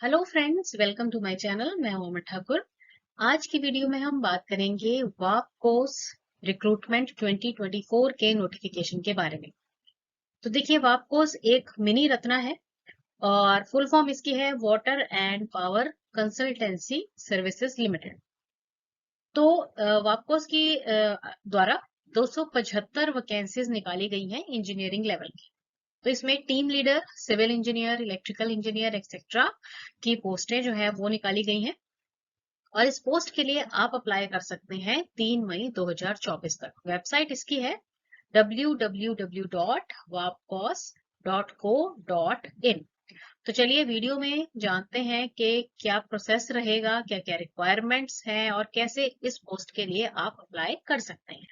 Hello friends, welcome to my channel. मैं हूं अमर ठाकुर। आज की वीडियो में हम बात करेंगे वापकोस रिक्रूटमेंट 2024 के नोटिफिकेशन के बारे में। तो देखिए, वापकोस एक मिनी रत्ना है और फुल फॉर्म इसकी है water and power consultancy services limited. तो वापकोस की द्वारा 275 वैकेंसीज निकाली गई हैं इंजीनियरिंग लेवल की। तो इसमें team leader, civil engineer, electrical engineer etcetera की पोस्टें जो है वो निकाली गई हैं। और इस पोस्ट के लिए आप अप्लाई कर सकते हैं 3 मई 2024 तक। वेबसाइट इसकी है www.wapcos.co.in। तो चलिए वीडियो में जानते हैं कि क्या प्रोसेस रहेगा, क्या क्या रिक्वायरमेंट्स हैं और कैसे इस पोस्ट के लिए आप अप्लाई कर सकते हैं।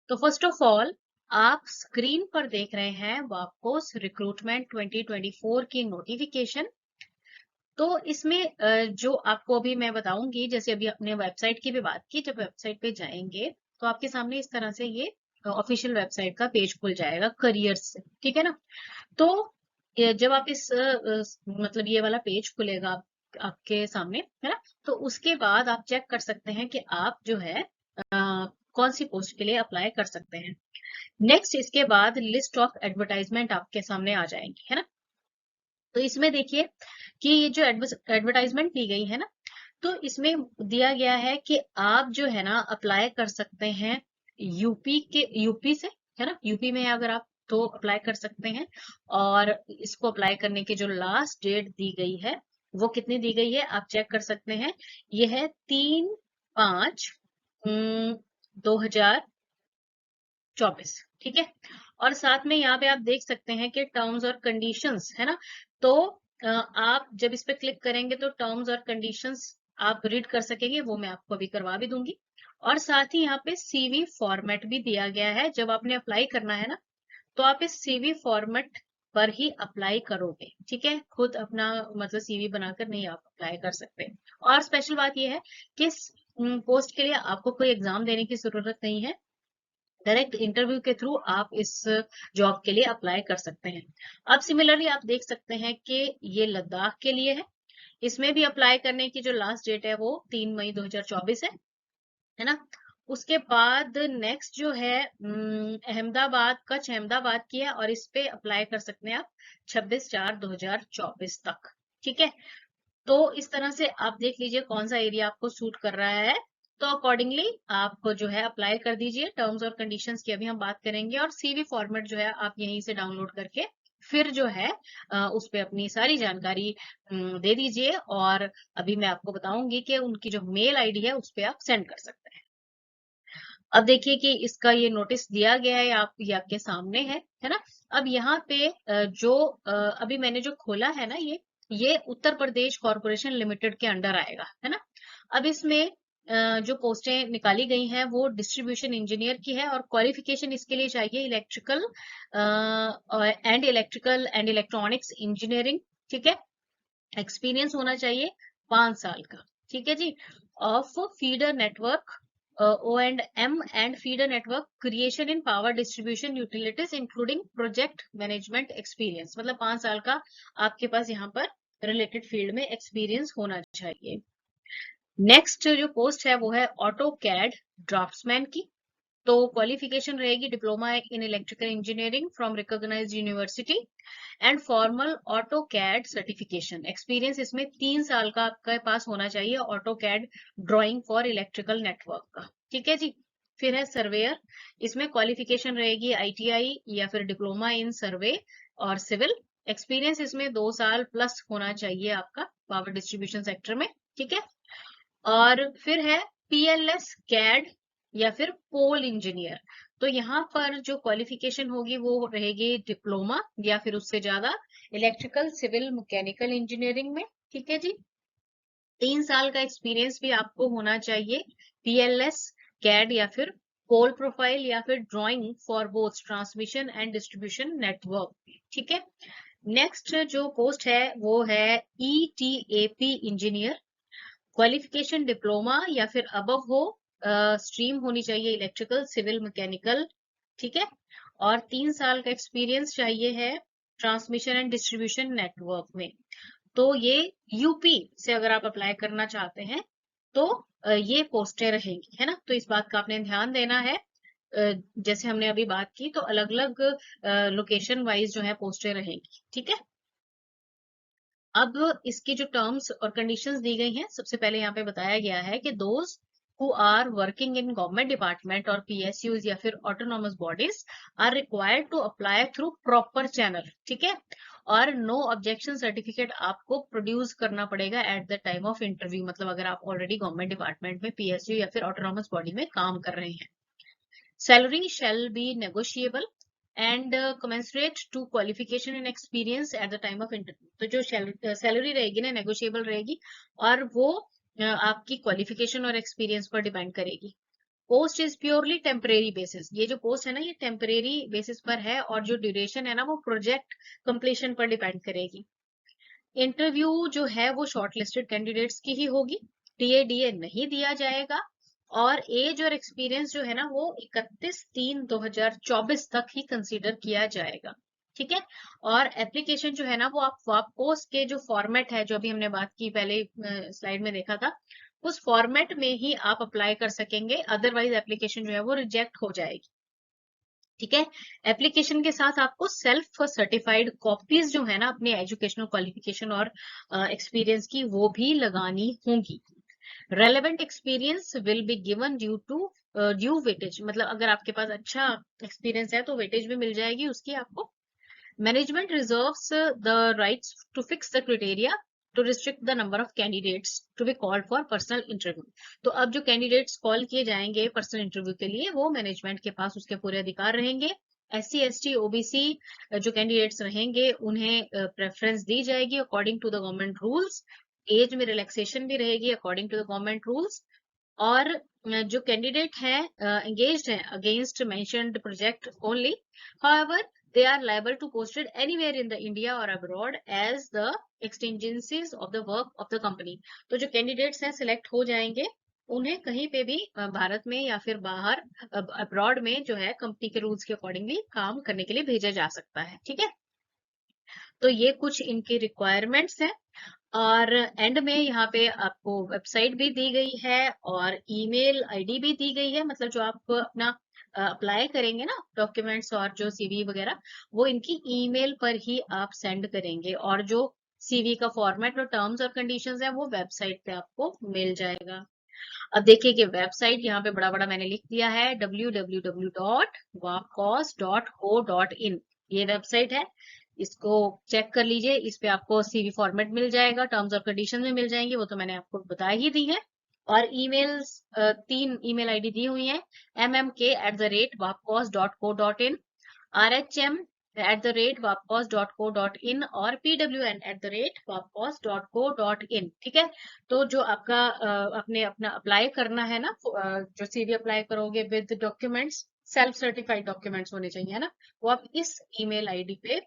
तो फर्स्ट ऑफ ऑल, आप स्क्रीन पर देख रहे हैं वापकोस रिक्रूटमेंट 2024 की नोटिफिकेशन। तो इसमें जो आपको अभी मैं बताऊंगी, जैसे अभी अपने वेबसाइट की भी बात की, जब वेबसाइट पे जाएंगे तो आपके सामने इस तरह से ये ऑफिशियल वेबसाइट का पेज खुल जाएगा करियर्स से, ठीक है ना। तो जब आप मतलब ये वाला पेज खुलेगा आपके सामने, है ना, तो उसके बाद आप चेक कर सकते हैं कि आप जो है कौन सी पोस्ट के लिए अप्लाई कर सकते हैं। नेक्स्ट, इसके बाद लिस्ट ऑफ एडवर्टाइजमेंट आपके सामने आ जाएंगी, है ना। तो इसमें देखिए कि ये जो एडवर्टाइजमेंट दी गई है ना, तो इसमें दिया गया है कि आप जो है ना अप्लाई कर सकते हैं यूपी से, है ना। यूपी में अगर आप तो अप्लाई कर सकते हैं। और इसको अप्लाई करने की जो लास्ट डेट दी गई है वो कितनी दी गई है आप चेक कर सकते हैं। ये है 3/5/2024, ठीक है। और साथ में यहाँ पे आप देख सकते हैं कि टर्म्स और कंडीशंस, है ना। तो आप जब इस पे क्लिक करेंगे तो टर्म्स और कंडीशंस आप रीड कर सकेंगे, वो मैं आपको अभी करवा भी दूंगी। और साथ ही यहाँ पे सीवी फॉर्मेट भी दिया गया है। जब आपने अप्लाई करना है ना, तो आप इस सीवी फॉर्मेट पर ही अप्लाई करोगे, ठीक है। खुद अपना मतलब सीवी बनाकर नहीं आप अप्लाई कर सकते। और स्पेशल बात यह है कि इस पोस्ट के लिए आपको कोई एग्जाम देने की जरूरत नहीं है। डायरेक्ट इंटरव्यू के थ्रू आप इस जॉब के लिए अप्लाई कर सकते हैं। अब सिमिलरली आप देख सकते हैं कि ये लद्दाख के लिए है। इसमें भी अप्लाई करने की जो लास्ट डेट है वो 3 मई 2024 है ना। उसके बाद नेक्स्ट जो है अहमदाबाद, कच्छ अहमदाबाद की है और इस पे अप्लाई कर सकते हैं आप 26/4/2024 तक, ठीक है। तो इस तरह से आप देख लीजिए कौन सा एरिया आपको सूट कर रहा है। तो अकॉर्डिंगली आप जो है अप्लाई कर दीजिए। टर्म्स और कंडीशंस की अभी हम बात करेंगे और सीवी फॉर्मेट जो है आप यहीं से डाउनलोड करके फिर जो है उस पे अपनी सारी जानकारी दे दीजिए। और अभी मैं आपको बताऊंगी कि उनकी जो मेल आईडी है उस पे आप सेंड कर सकते हैं। अब देखिए कि इसका ये नोटिस दिया गया है, आप ये आपके सामने है ना। अब यहाँ पे अभी मैंने जो खोला है ना, ये उत्तर प्रदेश कॉर्पोरेशन लिमिटेड के अंडर आएगा, है ना। अब इसमें जो पोस्टें निकाली गई हैं वो डिस्ट्रीब्यूशन इंजीनियर की है और क्वालिफिकेशन इसके लिए चाहिए इलेक्ट्रिकल एंड इलेक्ट्रॉनिक्स इंजीनियरिंग, ठीक है। एक्सपीरियंस होना चाहिए 5 साल का, ठीक है जी। Of feeder network, O&M and feeder network creation in power distribution utilities including project management experience, मतलब 5 साल का आपके पास यहाँ पर रिलेटेड फील्ड में एक्सपीरियंस होना चाहिए। नेक्स्ट जो पोस्ट है वो है ऑटो कैड ड्राफ्ट्समैन की। तो क्वालिफिकेशन रहेगी diploma in electrical engineering from recognised university and formal auto CAD certification. Experience इसमें 3 साल का आपके पास होना चाहिए auto CAD drawing for electrical network का, ठीक है जी। फिर है सर्वेयर। इसमें क्वालिफिकेशन रहेगी आईटीआई या फिर डिप्लोमा इन सर्वे और सिविल। एक्सपीरियंस इसमें 2 साल प्लस होना चाहिए आपका पावर डिस्ट्रीब्यूशन सेक्टर में, ठीक है। और फिर है पीएलएस कैड या फिर पोल इंजीनियर। तो यहाँ पर जो क्वालिफिकेशन होगी वो रहेगी डिप्लोमा या फिर उससे ज्यादा इलेक्ट्रिकल सिविल मैकेनिकल इंजीनियरिंग में, ठीक है जी। 3 साल का एक्सपीरियंस भी आपको होना चाहिए पीएलएस कैड या फिर पोल प्रोफाइल या फिर drawing for both transmission and distribution network, ठीक है। नेक्स्ट जो पोस्ट है वो है ईटीएपी इंजीनियर। क्वालिफिकेशन डिप्लोमा या फिर अबव हो, स्ट्रीम होनी चाहिए इलेक्ट्रिकल सिविल मैकेनिकल, ठीक है। और 3 साल का एक्सपीरियंस चाहिए है ट्रांसमिशन एंड डिस्ट्रीब्यूशन नेटवर्क में। तो ये यूपी से अगर आप अप्लाई करना चाहते हैं तो ये पोस्टें रहेंगी, है ना। तो इस बात का आपने ध्यान देना है। जैसे हमने अभी बात की तो अलग अलग लोकेशन वाइज जो है पोस्टें रहेंगी, ठीक है। अब इसकी जो टर्म्स और कंडीशंस दी गई हैं, सबसे पहले यहाँ पे बताया गया है कि those who are working in government department और PSUs या फिर autonomous bodies are required to apply through proper channel, ठीक है। और नो ऑब्जेक्शन सर्टिफिकेट आपको प्रोड्यूस करना पड़ेगा at the time of interview, मतलब अगर आप ऑलरेडी गवर्नमेंट डिपार्टमेंट में PSU या फिर ऑटोनॉमस बॉडी में काम कर रहे हैं। Salary shall be negotiable and commensurate to qualification and experience at the time of interview. तो जो सैलरी रहेगी ना नेगोशिएबल रहेगी और वो आपकी क्वालिफिकेशन और एक्सपीरियंस पर डिपेंड करेगी। Post is purely temporary basis, ये जो पोस्ट है ना ये टेम्परेरी बेसिस पर है और जो ड्यूरेशन है ना वो प्रोजेक्ट कंप्लीशन पर डिपेंड करेगी। इंटरव्यू जो है वो शॉर्टलिस्टेड कैंडिडेट्स की ही होगी, टीए नहीं दिया जाएगा और एज और एक्सपीरियंस जो है ना वो 31/3/2024 तक ही कंसीडर किया जाएगा, ठीक है। और एप्लीकेशन जो है ना वो आप पोस्ट के जो फॉर्मेट है जो अभी हमने बात की पहले स्लाइड में देखा था, उस फॉर्मेट में ही आप अप्लाई कर सकेंगे, अदरवाइज एप्लीकेशन जो है वो रिजेक्ट हो जाएगी, ठीक है। एप्लीकेशन के साथ आपको सेल्फ सर्टिफाइड कॉपीज जो है ना अपने एजुकेशनल क्वालिफिकेशन और एक्सपीरियंस की वो भी लगानी होंगी। Relevant experience will be given due weightage, मतलब अगर आपके पास अच्छा एक्सपीरियंस है तो वेटेज भी मिल जाएगी उसकी आपको। Management reserves the rights to fix the criteria to restrict the number of candidates to be called for personal interview. तो अब जो कैंडिडेट्स कॉल किए जाएंगे पर्सनल इंटरव्यू के लिए वो मैनेजमेंट के पास उसके पूरे अधिकार रहेंगे। SC ST OBC जो कैंडिडेट्स रहेंगे उन्हें प्रेफरेंस दी जाएगी according to the government rules. Age में रिलैक्सेशन भी रहेगी according to the government rules. और जो कैंडिडेट है engaged है against mentioned project only, however they are liable to posted anywhere in the India or abroad as the exigencies of the work of the company। तो जो candidates हैं select हो जाएंगे उन्हें कहीं पे भी भारत में या फिर बाहर अब्रॉड में जो है कंपनी के रूल्स के अकॉर्डिंगली काम करने के लिए भेजा जा सकता है, ठीक है। तो ये कुछ इनकी रिक्वायरमेंट्स हैं और एंड में यहाँ पे आपको वेबसाइट भी दी गई है और ईमेल आईडी भी दी गई है, मतलब जो आप अपना अप्लाई करेंगे ना डॉक्यूमेंट्स और जो CV वगैरह वो इनकी ईमेल पर ही आप सेंड करेंगे और जो CV का फॉर्मेट और टर्म्स और कंडीशंस है वो वेबसाइट पे आपको मिल जाएगा। अब देखिए कि वेबसाइट यहाँ पे बड़ा बड़ा मैंने लिख दिया है www.wapcos.co.in, ये वेबसाइट है, इसको चेक कर लीजिए। इस पे आपको CV फॉर्मेट मिल जाएगा, टर्म्स और कंडीशन में मिल जाएंगे, वो तो मैंने आपको बता ही दी है। और ईमेल्स 3 ईमेल आईडी दी हुई है, mmk@wapcos.co.in, rhm@wapcos.co.in और pwn@wapcos.co.in, ठीक है। तो जो आपका अपने अपना अप्लाई करना है ना, जो CV अप्लाई करोगे with documents self certified documents होने चाहिए, है ना, वो आप इस ईमेल आईडी पे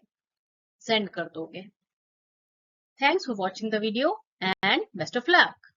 सेंड कर दोगे। Thanks for watching the video and best of luck.